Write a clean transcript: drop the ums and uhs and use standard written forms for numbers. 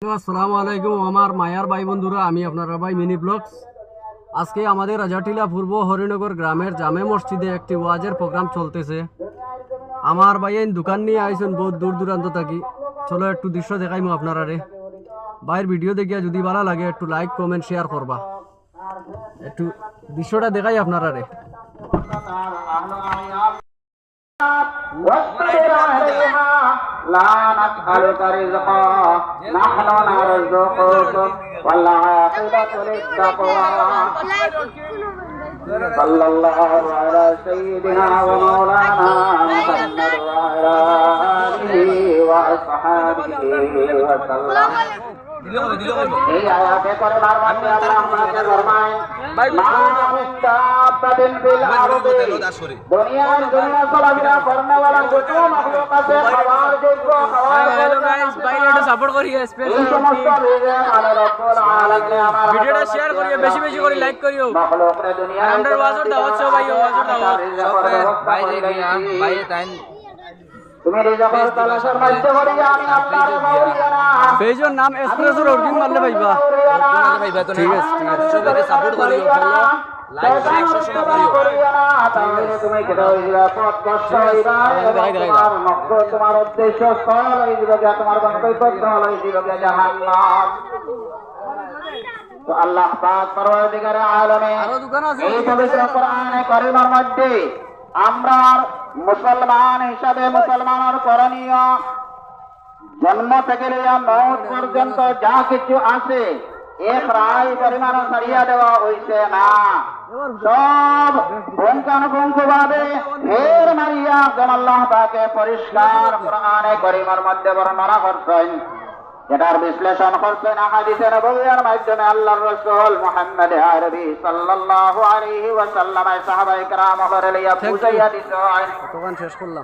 আসসালামু আলাইকুম আমার মায়ার ভাই বন্ধুরা, আমি আপনারা ভাই মিনি ব্লগস। আজকে আমাদের রাজাটিলা পূর্ব হরিনগর গ্রামের জামে মসজিদে একটি ওয়াজের প্রোগ্রাম চলতেছে। আমার ভাই এই দোকান নিয়ে আইসেন বহুত দূর দূরান্ত থাকি। চলো একটু দৃশ্য দেখাইমু আপনারা রে। ভাইয়ের ভিডিও দেখিয়া যদি ভালো লাগে একটু লাইক কমেন্ট শেয়ার করবা। একটু দৃশ্যটা দেখাই আপনারা রে। واصبر عليها لا نسألك رزقا نحن نرزقك والعاقبة للتقوى صلى الله على سيدنا ومولانا محمد وعلى آله وأصحابه وسلم এই আয়াতে করিমার মধ্যে আল্লাহ আমাকে ফরমায় মা মিন দাব্বাতিন ফিল আরদি দুনিয়ার জমিনে চলাফেরা করনেওয়ালা যত মাখলুক আছে খাওয়ার যোগ্য হ্যালো গাইস, ভাই একটু সাপোর্ট করিও, স্পেশাল সমস্ত রিজিক আল্লাহ রাব্বুল আলামিন আমার ভিডিওটা শেয়ার করিও, বেশি বেশি করে লাইক করিও। মাখলুকরে দুনিয়ার আমরা ওয়াজর দাওয়াত চাও ভাই, ওয়াজর দাওয়াত ভাই দেখিয়া ভাই টাইম তুমি রিজিকের তালাশের মধ্যে করিয়া আমি আল্লাহর মাওলানা পেজের নাম এক্সপ্রেসর অর্ডিং মারলে ভাইবা। ঠিক আছে সবাইকে সাপোর্ট করিও, ফলো লাইক সাবস্ক্রাইব করিও। তুমি কেটে হইবা পথ কষ্ট হইবা তোমার মকসদ তোমার উদ্দেশ্য সফল হইবা, তোমার গন্তব্য সফল হইবা জাহান্নাম। তো আল্লাহ পাক পরওয়ারদিগারে আলামিন আরো দোকান আছে এই পবিত্র কোরআনে কারীমের মধ্যে আমরা মুসলমান হিসাবে মুসলমানের করণীয় জন্ম থেকে লইয়া মৌত পর্যন্ত যা কিছু আছে এক রায় পরিমাণ ছাড়িয়া দেওয়া হইছে না, সব পুঙ্খানুপুঙ্খ ভাবে ফের মারিয়া আল্লাহ তাকে পরিষ্কার কোরআনে কারীমের মধ্যে বর্ণনা করছেন। এটার বিশ্লেষণ করছেন হাদিসে নববীর মাধ্যমে আল্লাহর রাসূল মুহাম্মদ আরবি সাল্লাল্লাহু আলাইহি ওয়াসাল্লাম সাহাবায়ে কেরাম হরে লইয়া বুঝাইয়া দিছেন। দোকান শেষ করলাম।